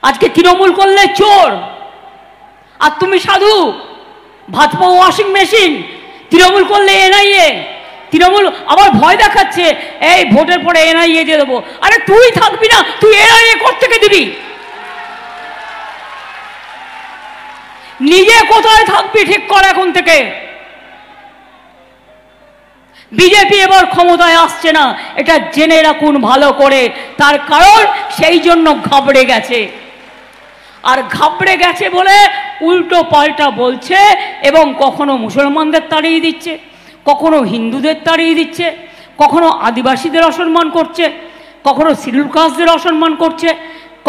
আজকে তৃণমূল করলে চোর, আর তুমি সাধু। ভাজপা ওয়াশিং মেশিন, তৃণমূল করলে এনআইএ। তৃণমূল আবার ভয় দেখাচ্ছে, এই ভোটের পরে এনআইএ দিয়ে দেবো। আরে তুই থাকবি না, তুই এনআইএ কোত্থেকে দিবি? নিজে কোথায় থাকবি ঠিক কর এখন থেকে। বিজেপি এবার ক্ষমতায় আসছে না, এটা জেনে রাখুন ভালো করে। তার কারণ সেই জন্য ঘাবড়ে গেছে, আর ঘাবড়ে গেছে বলে উল্টো পাল্টা বলছে, এবং কখনো মুসলমানদের তাড়িয়ে দিচ্ছে, কখনো হিন্দুদের তাড়িয়ে দিচ্ছে, কখনো আদিবাসীদের অসম্মান করছে, কখনো শিডিউল কাস্টদের অসম্মান করছে,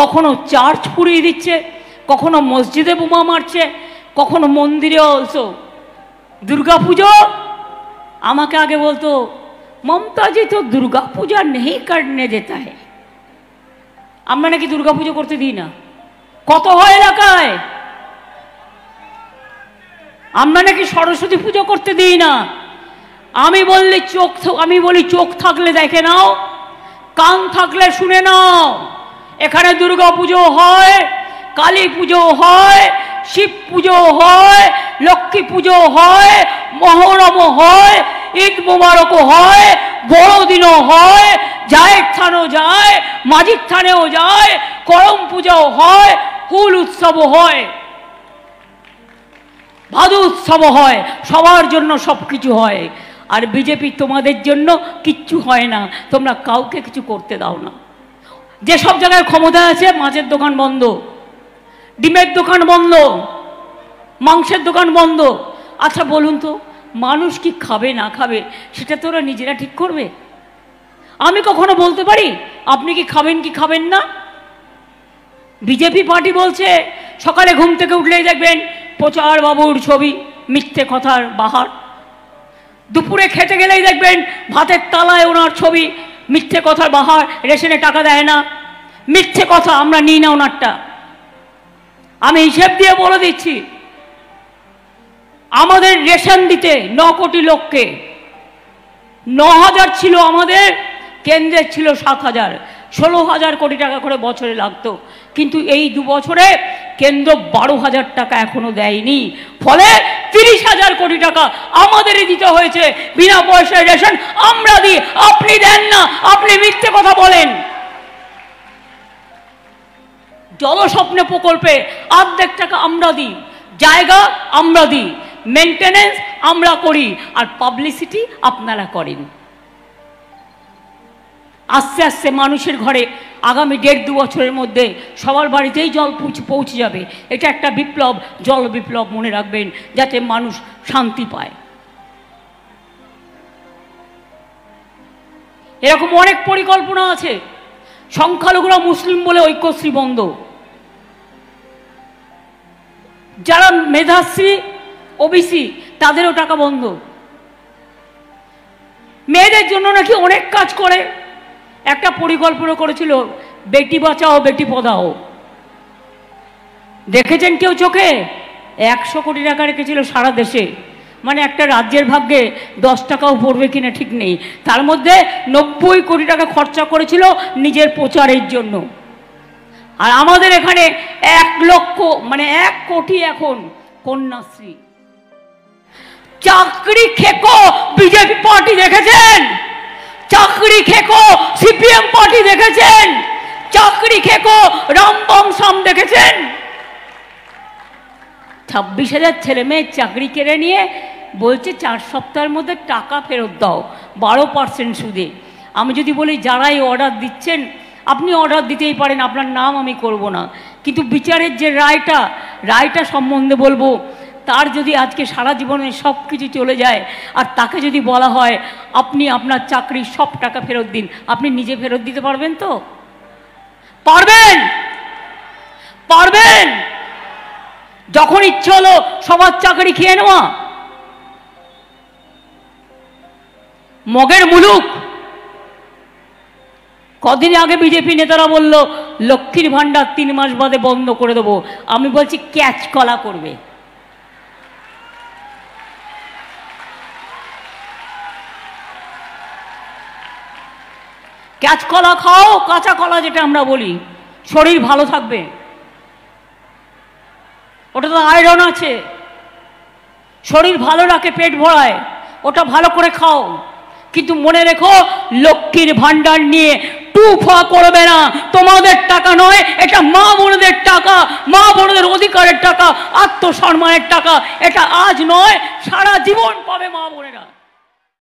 কখনো চার্চ পুড়িয়ে দিচ্ছে, কখনো মসজিদে বোমা মারছে, কখনো মন্দিরে অলসো। দুর্গা পুজো আমাকে আগে বলতো, মমতা জি তো দুর্গা পূজা নেই করনে দেতা হ্যায়। আমরা নাকি দুর্গা পুজো করতে দিই না। কত হয় এলাকায়? আমরা নাকি সরস্বতী পুজো করতে দিই না। আমি বলি চোখ থাকলে দেখে নাও, কান থাকলে শুনে নাও। এখানে দুর্গা পুজো হয়, কালী পুজো হয়, শিব পুজো হয়, লক্ষ্মী পুজো হয়, মহরমও হয়, ঈদ মুবারকও হয়, বড়দিনও হয়, জায়ের থানও যায়, মাঝির থানেও যায়, করম পূজাও হয়, হুল উৎসবও হয়, ভাদু উৎসবও হয়। সবার জন্য সব কিছু হয়। আর বিজেপি তোমাদের জন্য কিচ্ছু হয় না, তোমরা কাউকে কিছু করতে দাও না। যেসব জায়গায় ক্ষমতা আছে, মাছের দোকান বন্ধ, ডিমের দোকান বন্ধ, মাংসের দোকান বন্ধ। আচ্ছা বলুন তো, মানুষ কি খাবে না খাবে সেটা তো ওরা নিজেরা ঠিক করবে? আমি কখনো বলতে পারি আপনি কি খাবেন কি খাবেন না? বিজেপি পার্টি বলছে সকালে ঘুম থেকে উঠলেই দেখবেন প্রচার বাবুর ছবি, মিথ্যে কথার বাহার। দুপুরে খেতে গেলেই দেখবেন ভাতের তালায় ওনার ছবি, মিথ্যে কথার বাহার। রেশনে টাকা দেয় না, মিথ্যে কথা, আমরা নিই না ওনারটা। আমি হিসেব দিয়ে বলে দিচ্ছি, আমাদের রেশন দিতে 9 কোটি লোককে, 9,000 ছিল আমাদের, কেন্দ্রের ছিল 7,000, 16,000 কোটি টাকা করে বছরে লাগতো। কিন্তু এই 2 বছরে কেন্দ্র 12,000 টাকা এখনো দেয়নি। ফলে 30,000 কোটি টাকা আমাদেরই দিতে হয়েছে। বিনা পয়সায় রেশন আমরা দিই, আপনি দেন না, আপনি মিথ্যে কথা বলেন। জলস্বপ্ন প্রকল্পে অর্ধেক টাকা আমরা দিই, জায়গা আমরা দিই, মেনটেনেন্স আমরা করি, আর পাবলিসিটি আপনারা করেন। আস্তে আস্তে মানুষের ঘরে আগামী 1.5-2 বছরের মধ্যে সবার বাড়িতেই জল পৌঁছে যাবে। এটা একটা বিপ্লব, জল বিপ্লব মনে রাখবেন, যাতে মানুষ শান্তি পায়। এরকম অনেক পরিকল্পনা আছে। সংখ্যালঘুরা মুসলিম বলে ঐক্যশ্রী বন্ধ, যারা মেধাশ্রী ওবিসি তাদেরও টাকা বন্ধ। মেয়েদের জন্য নাকি অনেক কাজ করে। একটা পরিকল্পনা করেছিল বেটি বাঁচাও বেটি পড়াও, দেখেছেন কেউ চোখে? 100 কোটি টাকা রেখেছিল সারা দেশে, মানে একটা রাজ্যের ভাগ্যে 10 টাকাও পড়বে কিনা ঠিক নেই। তার মধ্যে 90 কোটি টাকা খরচা করেছিল নিজের প্রচারের জন্য। আর আমাদের এখানে 1 লক্ষ মানে 1 কোটি এখন কন্যাশ্রী। চাকরি খেকো বিজেপি পার্টি দেখেছেন? চাকরি খেকো সিপিএম পার্টি দেখেছেন? চাকরি খেকো রামবম সাম দেখেছেন? 26,000 ছেলে মেয়ের চাকরি কেড়ে নিয়ে বলছে 4 সপ্তাহের মধ্যে টাকা ফেরত দাও 12% সুদে। আমি যদি বলি যারাই অর্ডার দিচ্ছেন, আপনি অর্ডার দিতেই পারেন, আপনার নাম আমি করব না, কিন্তু বিচারের যে রায়টা সম্বন্ধে বলবো, তার যদি আজকে সারা জীবনে সব কিছু চলে যায়, আর তাকে যদি বলা হয় আপনি আপনার চাকরির সব টাকা ফেরত দিন, আপনি নিজে ফেরত দিতে পারবেন তো? পারবেন? পারবেন? যখন ইচ্ছে হলো সবার চাকরি খেয়ে নেওয়া, মগের মুলুক। কদিন আগে বিজেপি নেতারা বলল লক্ষ্মীর ভান্ডার 3 মাস বাদে বন্ধ করে দেবো। আমি বলছি ক্যাচ কলা করবে। ক্যাচ কলা খাও, কাঁচা কলা যেটা আমরা বলি, শরীর ভালো থাকবে। ওটা তো আয়রন আছে, শরীর ভালো রাখে, পেট ভরায়, ওটা ভালো করে খাও। কিন্তু মনে রেখো, লক্ষ্মীর ভাণ্ডার নিয়ে টুফা করবে না। তোমাদের টাকা নয়, এটা মা বোনদের টাকা, মা বোনদের অধিকারের টাকা, আত্মসম্মানের টাকা। এটা আজ নয়, সারা জীবন পাবে মা বোনেরা।